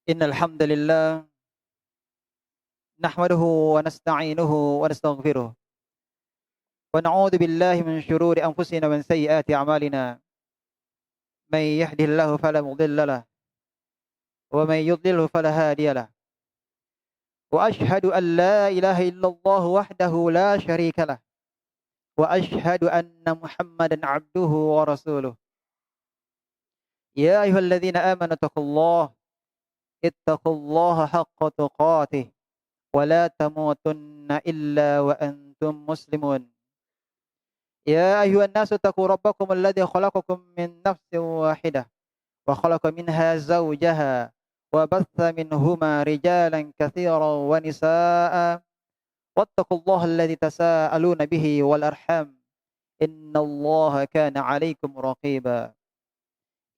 إن الحمد لله نحمده ونستعينه ونستغفره ونعوذ بالله من شرور أنفسنا ومن سيئات أعمالنا. من يهده الله فلا مضل له ومن يضلله فلا هادي له. وأشهد أن لا إله إلا الله وحده لا شريك له وأشهد أن محمدا عبده ورسوله. يا أيها الذين آمنوا اتقوا الله حق تقاته ولا تموتن إلا وأنتم مسلمون. يا أيها الناس اتقوا ربكم الذي خلقكم من نفس واحدة وخلق منها زوجها وبث منهما رجالا كثيرا ونساء واتقوا الله الذي تساءلون به والأرحام إن الله كان عليكم رقيبا.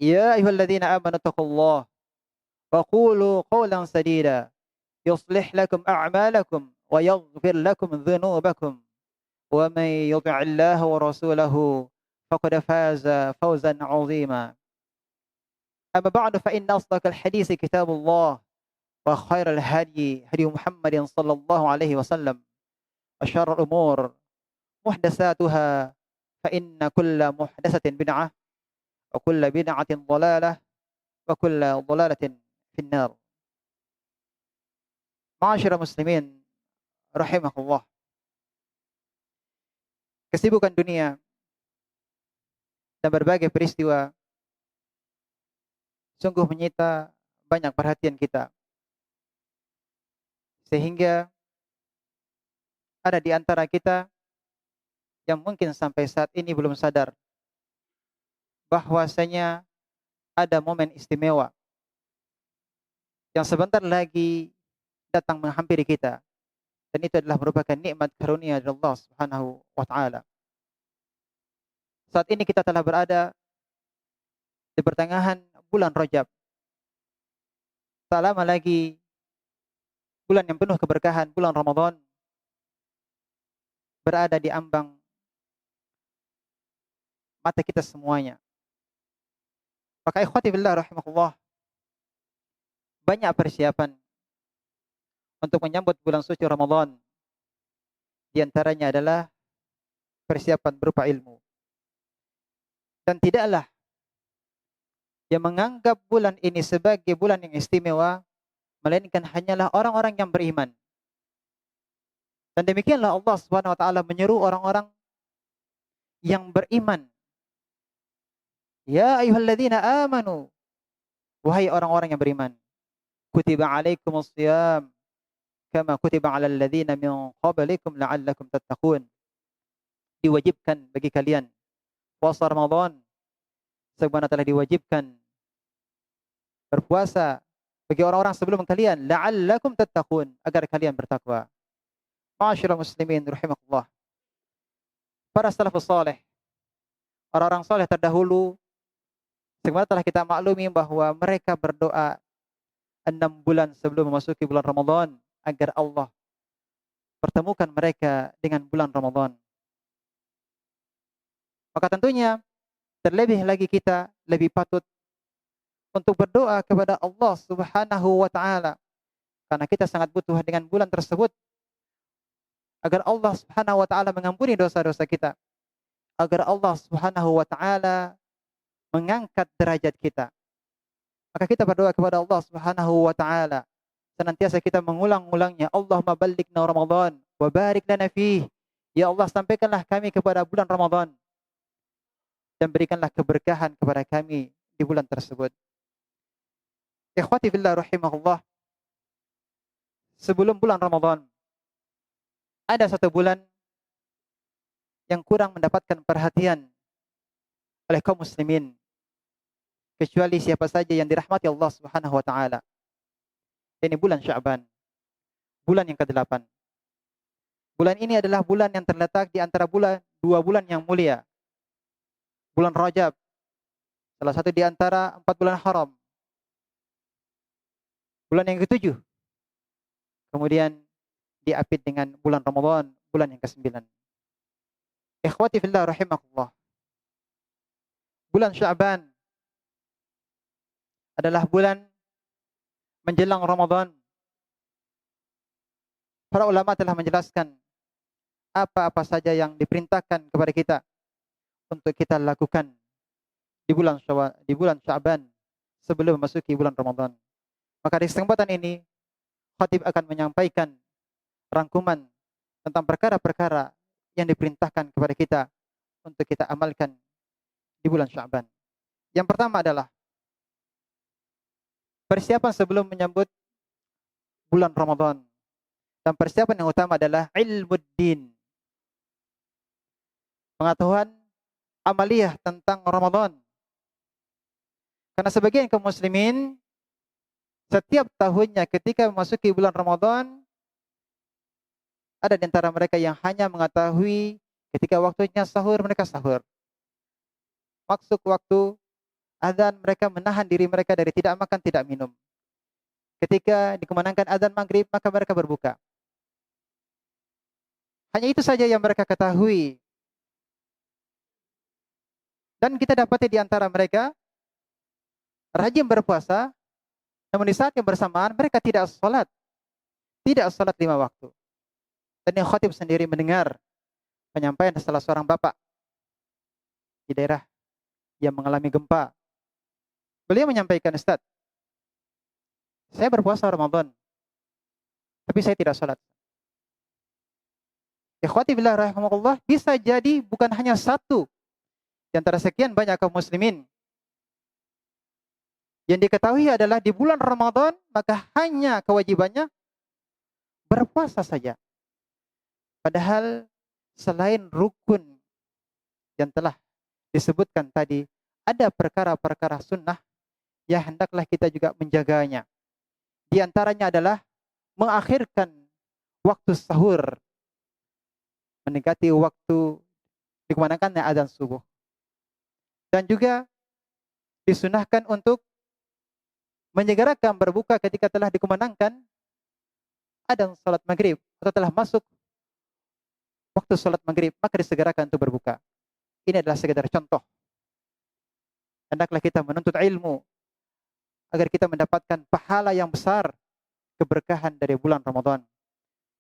يا أيها الذين آمنوا اتقوا الله وقولوا قولا سديدا يصلح لكم أعمالكم ويغفر لكم ذنوبكم ومن يطع الله ورسوله فقد فاز فوزا عظيما. أما بعد فإن أصدق الحديث كتاب الله وخير الهدي هدي محمد صلى الله عليه وسلم وشر الأمور محدثاتها فإن كل محدثة بدعة وكل بدعة ضلالة وكل ضلالة في النار. Ma'asyiral muslimin rahimakumullah. Kesibukan dunia dan berbagai peristiwa sungguh menyita banyak perhatian kita, sehingga ada di antara kita yang mungkin sampai saat ini belum sadar bahwasanya ada momen istimewa yang sebentar lagi datang menghampiri kita, dan itu adalah merupakan nikmat karunia dari Allah Subhanahu wa taala. Saat ini kita telah berada di pertengahan bulan Rajab. Tak lama lagi bulan yang penuh keberkahan, bulan Ramadan, berada di ambang mata kita semuanya. Maka ikhwati billah rahimakumullah, banyak persiapan untuk menyambut bulan suci Ramadan. Di antaranya adalah persiapan berupa ilmu. Dan tidaklah yang menganggap bulan ini sebagai bulan yang istimewa, melainkan hanyalah orang-orang yang beriman. Dan demikianlah Allah Subhanahu wa taala menyeru orang-orang yang beriman. Ya ayyuhalladzina amanu, wahai orang-orang yang beriman, kutiba alaikumus shiyam kama kutiba alal ladzina min qablikum la'allakum tattaqun. Diwajibkan bagi kalian puasa Ramadan sebagaimana telah diwajibkan berpuasa bagi orang-orang sebelum kalian, la'allakum tattaqun, agar kalian bertakwa. Ma'asyiral muslimin rahimakumullah. Para salafus saleh, orang-orang saleh terdahulu, sebagaimana telah kita maklumi bahwa mereka berdoa 6 bulan sebelum memasuki bulan Ramadan agar Allah pertemukan mereka dengan bulan Ramadan. Maka tentunya terlebih lagi kita lebih patut untuk berdoa kepada Allah Subhanahu wa taala, karena kita sangat butuh dengan bulan tersebut, agar Allah Subhanahu wa taala mengampuni dosa-dosa kita, agar Allah Subhanahu wa taala mengangkat derajat kita. Maka kita berdoa kepada Allah Subhanahu wa taala, senantiasa kita mengulang-ulangnya, Allahumma ballighna Ramadan wa barik lana fihi. Ya Allah, sampaikanlah kami kepada bulan Ramadan dan berikanlah keberkahan kepada kami di bulan tersebut. Ikhwati fillah rahimahullah, sebelum bulan Ramadan ada satu bulan yang kurang mendapatkan perhatian oleh kaum muslimin, kecuali siapa saja yang dirahmati Allah Subhanahu wa taala. Ini bulan Sya'ban, bulan yang ke-8. Bulan ini adalah bulan yang terletak di antara dua bulan yang mulia. Bulan Rajab, salah satu di antara 4 bulan haram. Bulan yang ke-7. Kemudian diapit dengan bulan Ramadan, bulan yang ke-9. Ikhwati fillah rahimakumullah. Bulan Sya'ban adalah bulan menjelang Ramadan, para ulama telah menjelaskan apa-apa saja yang diperintahkan kepada kita untuk kita lakukan di bulan Sya'ban sebelum memasuki bulan Ramadan. Maka di kesempatan ini khatib akan menyampaikan rangkuman tentang perkara-perkara yang diperintahkan kepada kita untuk kita amalkan di bulan Sya'ban. Yang pertama adalah persiapan sebelum menyambut bulan Ramadan. Dan persiapan yang utama adalah ilmu din. Pengetahuan amaliyah tentang Ramadan. Karena sebagian kaum muslimin setiap tahunnya ketika memasuki bulan Ramadan, ada di antara mereka yang hanya mengetahui ketika waktunya sahur, mereka sahur. Masuk waktu azan, mereka menahan diri mereka dari tidak makan, tidak minum. Ketika dikumandangkan azan maghrib, maka mereka berbuka. Hanya itu saja yang mereka ketahui. Dan kita dapati di antara mereka rajin berpuasa, namun di saat yang bersamaan mereka tidak salat 5 waktu. Dan yang khatib sendiri mendengar penyampaian salah seorang bapak di daerah yang mengalami gempa. Beliau menyampaikan, Ustaz, saya berpuasa Ramadan, tapi saya tidak salat. Ikhwati billah rahimahullah, bisa jadi bukan hanya satu di antara sekian banyak kaum muslimin. Yang diketahui adalah di bulan Ramadan, maka hanya kewajibannya berpuasa saja. Padahal selain rukun yang telah disebutkan tadi, ada perkara-perkara sunnah yang hendaklah kita juga menjaganya. Di antaranya adalah mengakhirkan waktu sahur, mendekati waktu dikumandangkannya azan subuh. Dan juga disunahkan untuk menyegerakan berbuka ketika telah dikumandangkan adzan salat maghrib atau telah masuk waktu salat maghrib, maka disegerakan untuk berbuka. Ini adalah sekedar contoh. Hendaklah kita menuntut ilmu agar kita mendapatkan pahala yang besar, keberkahan dari bulan Ramadan.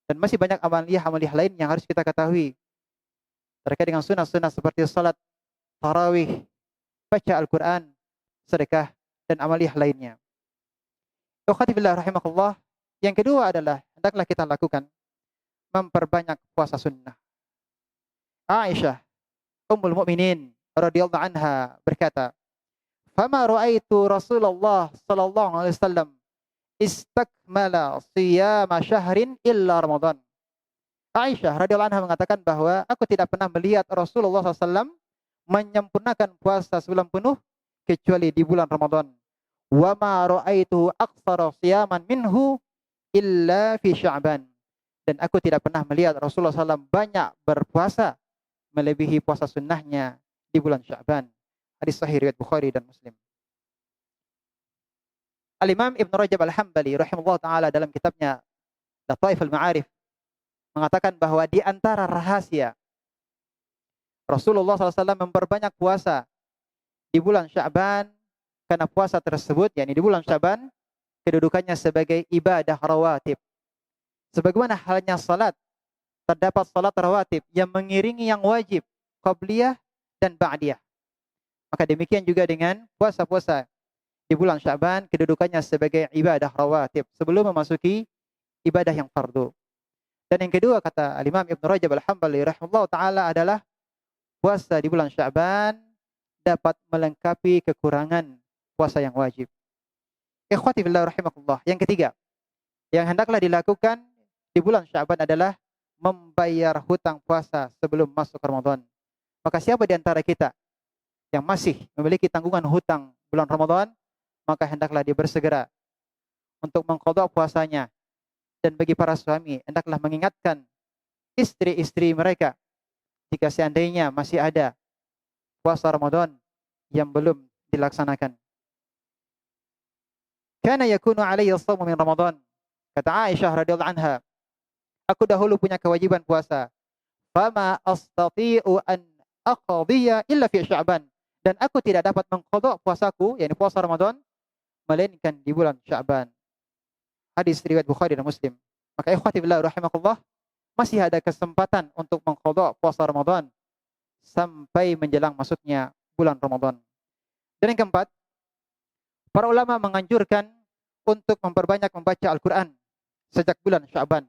Dan masih banyak amaliyah lain yang harus kita ketahui terkait dengan sunnah-sunnah seperti salat tarawih, baca Al-Quran, sedekah, dan amaliyah lainnya. Ikhwati billah rahimakumullah. Yang kedua adalah hendaklah kita lakukan memperbanyak puasa sunnah. Aisyah Ummul Mukminin radhiyallahu anha berkata, "Fama ra'aitu Rasulullah sallallahu alaihi wasallam istakmala siyama syahrin illa Ramadan." Aisyah radhiyallahu anha mengatakan bahwa aku tidak pernah melihat Rasulullah SAW menyempurnakan puasa sebulan penuh kecuali di bulan Ramadan. Wa ma ra'aitu aqsara siyaman minhu illa fi Sya'ban. Dan aku tidak pernah melihat Rasulullah SAW banyak berpuasa melebihi puasa sunnahnya di bulan Sya'ban. Hadis sahih riwayat Bukhari dan Muslim. Al-Imam Ibn Rajab Al-Hambali rahimahullah ta'ala dalam kitabnya Lataif Al-Ma'arif mengatakan bahwa di antara rahasia Rasulullah SAW memperbanyak puasa di bulan Sya'ban, karena puasa tersebut, yakni di bulan Sya'ban, kedudukannya sebagai ibadah rawatib. Sebagaimana halnya salat, terdapat salat rawatib yang mengiringi yang wajib, qabliyah dan ba'diyah. Maka demikian juga dengan puasa-puasa di bulan Sya'ban, kedudukannya sebagai ibadah rawatib sebelum memasuki ibadah yang fardu. Dan yang kedua kata Al-Imam Ibn Rajab Al-Hambali rahimahullah ta'ala adalah puasa di bulan Sya'ban dapat melengkapi kekurangan puasa yang wajib. Ikhwati fillah rahimakumullah. Yang ketiga, yang hendaklah dilakukan di bulan Sya'ban adalah membayar hutang puasa sebelum masuk Ramadan. Maka siapa di antara kita yang masih memiliki tanggungan hutang bulan Ramadan, maka hendaklah dia bersegera untuk mengqadha puasanya. Dan bagi para suami, hendaklah mengingatkan istri-istri mereka jika seandainya masih ada puasa Ramadan yang belum dilaksanakan. Kana yakunu alayya as-shawmu min Ramadan. Kata Aisyah radhiyallahu anha, aku dahulu punya kewajiban puasa. Fama astati'u an aqdiya illa fi Sya'ban. Dan aku tidak dapat mengqadha puasaku, yakni puasa Ramadan, melainkan di bulan Sya'ban. Hadis riwayat Bukhari dan Muslim. Maka ikhwati billah rahimakumullah, masih ada kesempatan untuk mengqadha puasa Ramadan sampai menjelang masuknya bulan Ramadan. Dan yang keempat, para ulama menganjurkan untuk memperbanyak membaca Al-Quran sejak bulan Sya'ban,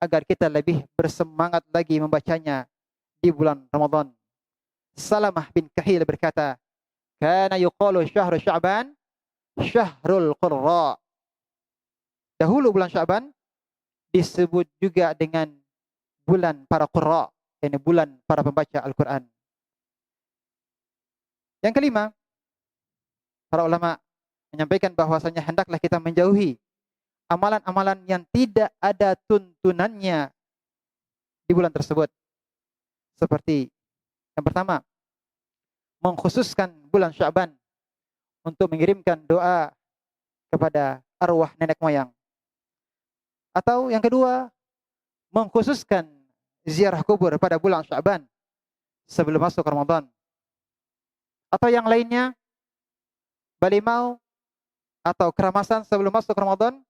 agar kita lebih bersemangat lagi membacanya di bulan Ramadan. Salamah bin Kahil berkata, kana yuqalu syahrul Sya'ban syahrul qurra. Dahulu bulan Sya'ban disebut juga dengan bulan para qurra, yakni bulan para pembaca Al-Quran. Yang kelima, para ulama menyampaikan bahwasanya hendaklah kita menjauhi amalan-amalan yang tidak ada tuntunannya di bulan tersebut. Seperti yang pertama, mengkhususkan bulan Sya'ban untuk mengirimkan doa kepada arwah nenek moyang. Atau yang kedua, mengkhususkan ziarah kubur pada bulan Sya'ban sebelum masuk Ramadan. Atau yang lainnya, balimau atau keramasan sebelum masuk Ramadan,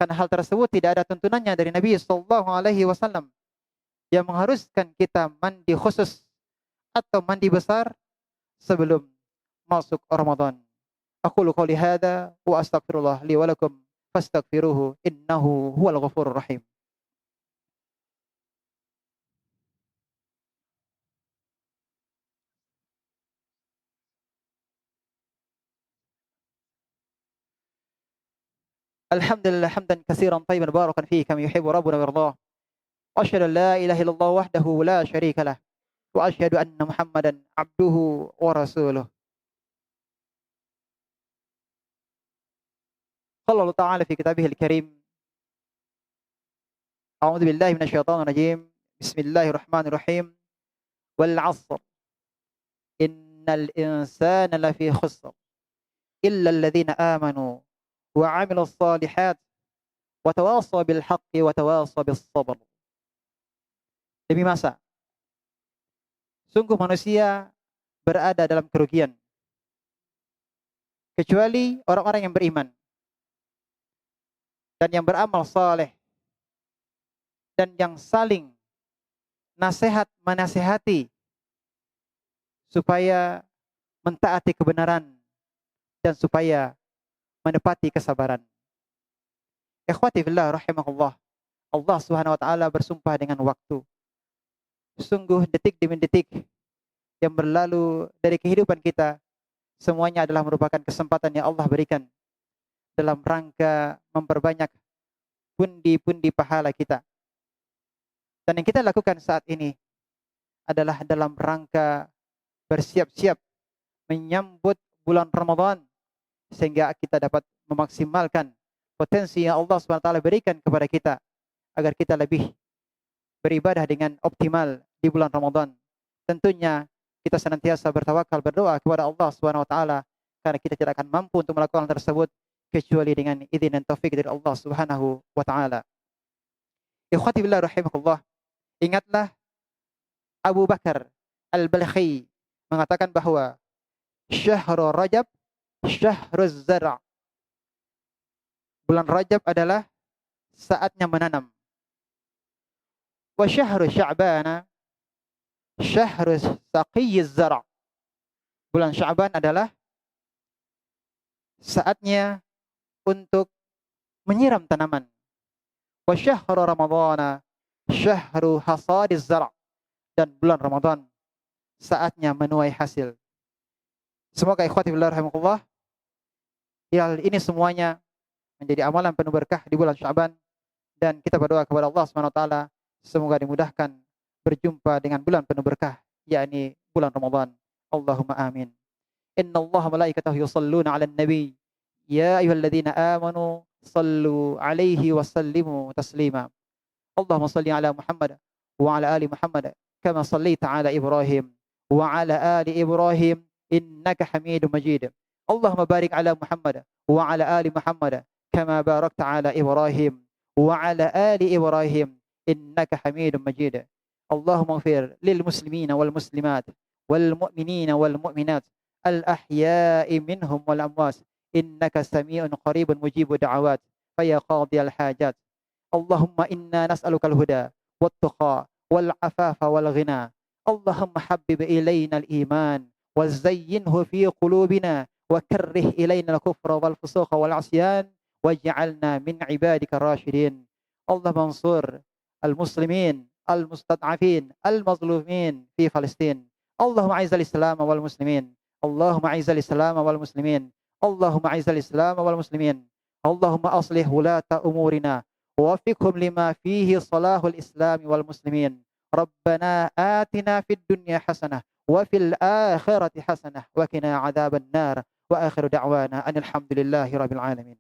karena hal tersebut tidak ada tuntunannya dari Nabi SAW yang mengharuskan kita mandi khusus atau mandi besar sebelum masuk Ramadan. Aqulu qouli hadza wa astaghfirullah li wa lakum fastaghfiruhu innahu huwal ghafurur rahim. Alhamdulillah hamdan katsiran tayyiban barakan fihi kama yuhibbu rabbuna wa yardah. Wa asyhadu an la ilaha illallah wahdahu la syarika lah wa asyhadu anna Muhammadan abduhu wa rasuluh. Qala Allah Ta'ala fi kitabihil karim. A'udzu billahi minasyaitonir rajim. Bismillahirrahmanirrahim. Wal 'ashr. Innal insana lafi khusr. Illa alladhina amanu wa 'amilus shalihat wa tawasaw bil haqqi wa tawasaw bis sabr. Demi masa, sungguh manusia berada dalam kerugian kecuali orang-orang yang beriman dan yang beramal saleh dan yang saling menasehati supaya mentaati kebenaran dan supaya menepati kesabaran. Ikhwati fillah rahimakumullah, Allah Subhanahu wa taala bersumpah dengan waktu. Sungguh detik demi detik yang berlalu dari kehidupan kita semuanya adalah merupakan kesempatan yang Allah berikan dalam rangka memperbanyak pundi-pundi pahala kita. Dan yang kita lakukan saat ini adalah dalam rangka bersiap-siap menyambut bulan Ramadan sehingga kita dapat memaksimalkan potensi yang Allah SWT berikan kepada kita agar kita lebih beribadah dengan optimal di bulan Ramadan. Tentunya kita senantiasa bertawakal, berdoa kepada Allah SWT karena kita tidak akan mampu untuk melakukan hal tersebut kecuali dengan izin dan taufik dari Allah Subhanahu wa taala. Ikhwati billah rahimakumullah, ingatlah Abu Bakar Al-Balkhi mengatakan bahwa Syahrul Rajab Syahruz Zar'. Bulan Rajab adalah saatnya menanam. Wa syahru Sya'ban Syahrus Saqiyyiz Zar'. Bulan Sya'ban adalah saatnya untuk menyiram tanaman. Wa syahru Ramadhan syahru hasadiz zar'. Dan bulan Ramadan saatnya menuai hasil. Semoga ikhwati fillah rahimakumullah, hal ini semuanya menjadi amalan penuh berkah di bulan Sya'ban, dan kita berdoa kepada Allah Subhanahu wa taala semoga dimudahkan berjumpa dengan bulan penuh berkah, yakni bulan Ramadan. Allahumma amin. Innallaha malaikatahu yusalluna 'alan nabi ya ayyuhalladzina amanu sallu 'alaihi wa sallimu taslima. Allahumma salli 'ala Muhammad wa 'ala ali Muhammad kama shallaita 'ala Ibrahim wa 'ala ali Ibrahim innaka Hamidum Majid. Allahumma barik 'ala Muhammad wa 'ala ali Muhammad kama barakta 'ala Ibrahim wa 'ala ali Ibrahim innaka Hamidum Majid. Allahumma ighfir lil muslimina wal muslimat wal mu'minina wal mu'minat al ahya'i minhum wal amwat innaka sami'un qaribun mujibud da'awat. فيا قاضي الحاجات. اللهم إنا نسألك الهدى والتقى والعفاف والغنى. اللهم حبب إلينا الإيمان وزينه في قلوبنا وكره إلينا الكفر والفسوق والعصيان واجعلنا من عبادك الراشدين. اللهم انصر المسلمين المستضعفين المظلومين في فلسطين. اللهم أعز الإسلام والمسلمين. اللهم أعز الإسلام والمسلمين. اللهم أعز الإسلام والمسلمين. اللهم أصلح ولاة أمورنا ووفقهم لما فيه صلاح الإسلام والمسلمين. ربنا آتنا في الدنيا حسنة وفي الآخرة حسنة وقنا عذاب النار. وآخر دعوانا أن الحمد لله رب العالمين.